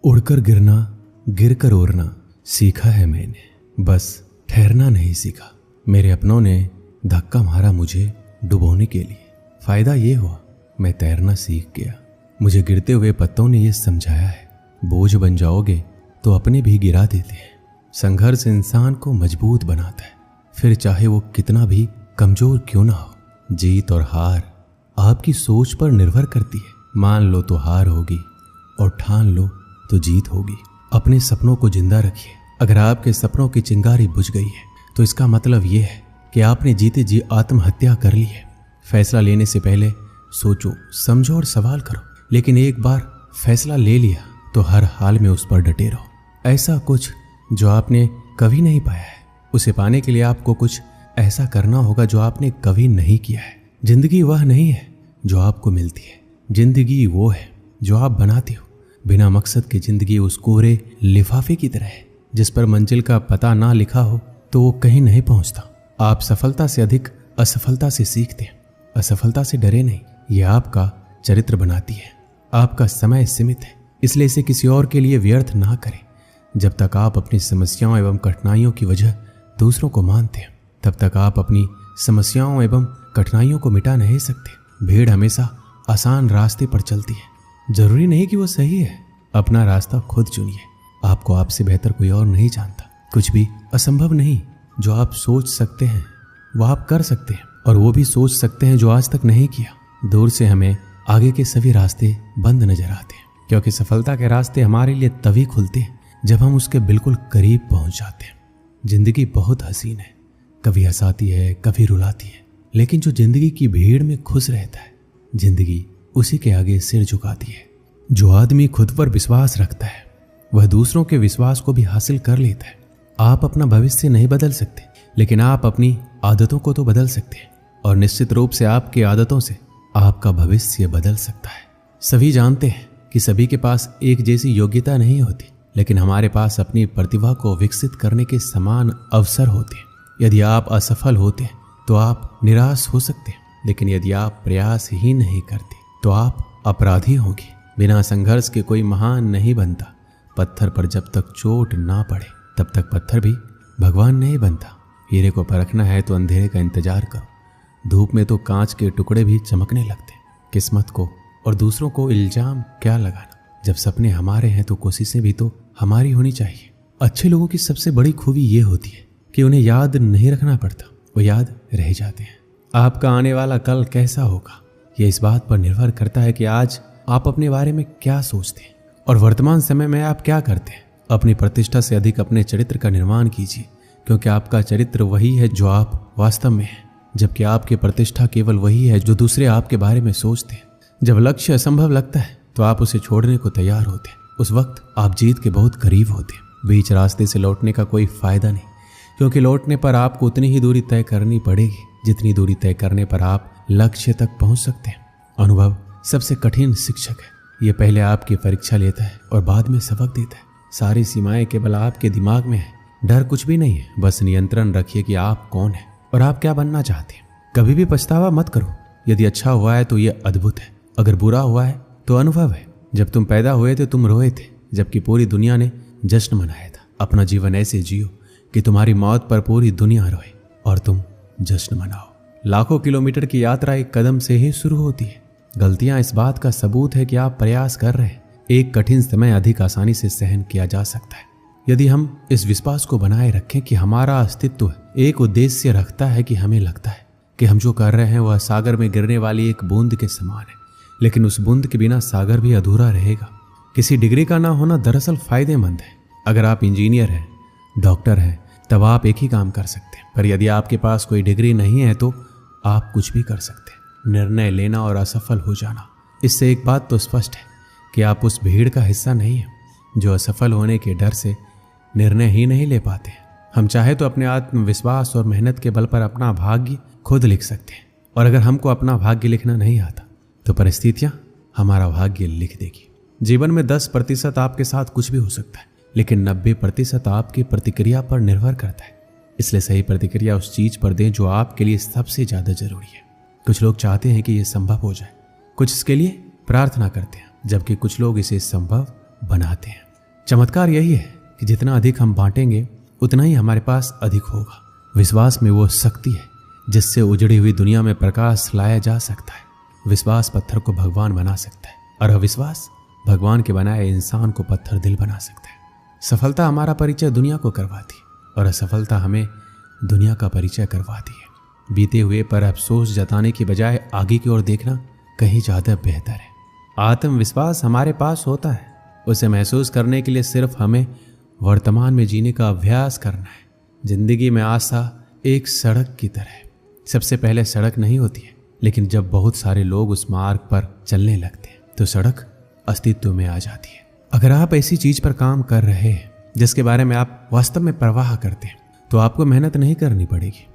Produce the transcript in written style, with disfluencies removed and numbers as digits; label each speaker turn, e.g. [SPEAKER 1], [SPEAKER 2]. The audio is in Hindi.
[SPEAKER 1] उड़कर गिरना, गिरकर उड़ना सीखा है मैंने, बस ठहरना नहीं सीखा। मेरे अपनों ने धक्का मारा मुझे डुबोने के लिए, फायदा ये हुआ मैं तैरना सीख गया। मुझे गिरते हुए पत्तों ने यह समझाया है, बोझ बन जाओगे तो अपने भी गिरा देते हैं। संघर्ष इंसान को मजबूत बनाता है, फिर चाहे वो कितना भी कमजोर क्यों ना हो। जीत और हार आपकी सोच पर निर्भर करती है। मान लो तो हार होगी और ठान लो तो जीत होगी। अपने सपनों को जिंदा रखिए। अगर आपके सपनों की चिंगारी बुझ गई है तो इसका मतलब यह है कि आपने जीते जी आत्महत्या कर ली है। फैसला लेने से पहले सोचो, समझो और सवाल करो, लेकिन एक बार फैसला ले लिया तो हर हाल में उस पर डटे रहो। ऐसा कुछ जो आपने कभी नहीं पाया है, उसे पाने के लिए आपको कुछ ऐसा करना होगा जो आपने कभी नहीं किया है। जिंदगी वह नहीं है जो आपको मिलती है, जिंदगी वो है जो आप बनाते हो। बिना मकसद की जिंदगी उस कोरे लिफाफे की तरह है जिस पर मंजिल का पता ना लिखा हो तो वो कहीं नहीं पहुंचता। आप सफलता से अधिक असफलता से सीखते हैं। असफलता से डरे नहीं, यह आपका चरित्र बनाती है। आपका समय सीमित है, इसलिए इसे किसी और के लिए व्यर्थ ना करें। जब तक आप अपनी समस्याओं एवं कठिनाइयों की वजह दूसरों को मानते हैं, तब तक आप अपनी समस्याओं एवं कठिनाइयों को मिटा नहीं सकते। भीड़ हमेशा आसान रास्ते पर चलती है, जरूरी नहीं कि वो सही है। अपना रास्ता खुद चुनिए। आपको आपसे बेहतर कोई और नहीं जानता। कुछ भी असंभव नहीं। जो आप सोच सकते हैं वो आप कर सकते हैं, और वो भी सोच सकते हैं जो आज तक नहीं किया। दूर से हमें आगे के सभी रास्ते बंद नजर आते हैं, क्योंकि सफलता के रास्ते हमारे लिए तभी खुलते हैं जब हम उसके बिल्कुल करीब पहुंच जाते हैं। जिंदगी बहुत हसीन है, कभी हंसाती है, कभी रुलाती है, लेकिन जो जिंदगी की भीड़ में खुश रहता है, जिंदगी उसी के आगे सिर झुकाती है। जो आदमी खुद पर विश्वास रखता है वह दूसरों के विश्वास को भी हासिल कर लेता है। आप अपना भविष्य नहीं बदल सकते, लेकिन आप अपनी आदतों को तो बदल सकते हैं, और निश्चित रूप से आपकी आदतों से आपका भविष्य बदल सकता है। सभी जानते हैं कि सभी के पास एक जैसी योग्यता नहीं होती, लेकिन हमारे पास अपनी प्रतिभा को विकसित करने के समान अवसर होते हैं। यदि आप असफल होते हैं तो आप निराश हो सकते हैं, लेकिन यदि आप प्रयास ही नहीं करते तो आप अपराधी होंगे। बिना संघर्ष के कोई महान नहीं बनता। पत्थर पर जब तक चोट ना पड़े तब तक पत्थर भी भगवान नहीं बनता। हीरे को परखना है तो अंधेरे का इंतजार करो। धूप में तो कांच के टुकड़े भी चमकने लगते। किस्मत को और दूसरों को इल्जाम क्या लगाना। जब सपने हमारे हैं तो कोशिशें भी तो हमारी होनी चाहिए। अच्छे लोगों की सबसे बड़ी खूबी ये होती है कि उन्हें याद नहीं रखना पड़ता, वो याद रह जाते हैं। आपका आने वाला कल कैसा होगा ये इस बात पर निर्भर करता है कि आज आप अपने बारे में क्या सोचते हैं और वर्तमान समय में आप क्या करते हैं। अपनी प्रतिष्ठा से अधिक अपने चरित्र का निर्माण कीजिए, क्योंकि आपका चरित्र वही है जो आप वास्तव में हैं, जबकि आपकी प्रतिष्ठा केवल वही है जो दूसरे आपके बारे में सोचते हैं। जब लक्ष्य असंभव लगता है तो आप उसे छोड़ने को तैयार होते हैं। उस वक्त आप जीत के बहुत करीब होते हैं। बीच रास्ते से लौटने का कोई फायदा नहीं, क्योंकि लौटने पर आपको उतनी ही दूरी तय करनी पड़ेगी जितनी दूरी तय करने पर आप लक्ष्य तक पहुंच सकते हैं। अनुभव सबसे कठिन शिक्षक है। यह पहले आपकी परीक्षा लेता है और बाद में सबक देता है। सारी सीमाएं केवल आपके दिमाग में है। डर कुछ भी नहीं है, बस नियंत्रण रखिए कि आप कौन है और आप क्या बनना चाहते हैं। कभी भी पछतावा मत करो। यदि अच्छा हुआ है तो यह अद्भुत है, अगर बुरा हुआ है तो अनुभव है। जब तुम पैदा हुए थे तुम रोए थे, जबकि पूरी दुनिया ने जश्न मनाया था। अपना जीवन ऐसे जियो कि तुम्हारी मौत पर पूरी दुनिया रोए और तुम जश्न मनाओ। लाखों किलोमीटर की यात्रा एक कदम से ही शुरू होती है। गलतियां इस बात का सबूत है कि आप प्रयास कर रहे हैं। एक कठिन समय अधिक आसानी से सहन किया जा सकता है यदि हम इस विश्वास को बनाए रखें कि हमारा अस्तित्व एक उद्देश्य रखता है। कि हमें लगता है कि हम जो कर रहे हैं वह सागर में गिरने वाली एक बूंद के समान है, लेकिन उस बूंद के बिना सागर भी अधूरा रहेगा। किसी डिग्री का ना होना दरअसल फायदेमंद है। अगर आप इंजीनियर हैं, डॉक्टर हैं, तब आप एक ही काम कर सकते हैं, पर यदि आपके पास कोई डिग्री नहीं है तो आप कुछ भी कर सकते हैं। निर्णय लेना और असफल हो जाना, इससे एक बात तो स्पष्ट है कि आप उस भीड़ का हिस्सा नहीं हैं जो असफल होने के डर से निर्णय ही नहीं ले पाते। हम चाहे तो अपने आत्मविश्वास और मेहनत के बल पर अपना भाग्य खुद लिख सकते हैं, और अगर हमको अपना भाग्य लिखना नहीं आता तो परिस्थितियां हमारा भाग्य लिख देगी। जीवन में 10% आपके साथ कुछ भी हो सकता है, लेकिन 90% आपकी प्रतिक्रिया पर निर्भर करता है। इसलिए सही प्रतिक्रिया उस चीज पर दें जो आपके लिए सबसे ज्यादा जरूरी है। कुछ लोग चाहते हैं कि यह संभव हो जाए, कुछ इसके लिए प्रार्थना करते हैं, जबकि कुछ लोग इसे संभव बनाते हैं। चमत्कार यही है कि जितना अधिक हम बांटेंगे उतना ही हमारे पास अधिक होगा। विश्वास में वो शक्ति है जिससे उजड़ी हुई दुनिया में प्रकाश लाया जा सकता है। विश्वास पत्थर को भगवान बना सकता है और अविश्वास भगवान के बनाए इंसान को पत्थर दिल बना सकता है। सफलता हमारा परिचय दुनिया को करवाती है और असफलता हमें दुनिया का परिचय करवाती है। बीते हुए पर अफसोस जताने की बजाय आगे की ओर देखना कहीं ज़्यादा बेहतर है। आत्मविश्वास हमारे पास होता है, उसे महसूस करने के लिए सिर्फ हमें वर्तमान में जीने का अभ्यास करना है। जिंदगी में आशा एक सड़क की तरह है। सबसे पहले सड़क नहीं होती है, लेकिन जब बहुत सारे लोग उस मार्ग पर चलने लगते हैं तो सड़क अस्तित्व में आ जाती है। अगर आप ऐसी चीज पर काम कर रहे हैं जिसके बारे में आप वास्तव में परवाह करते हैं तो आपको मेहनत नहीं करनी पड़ेगी।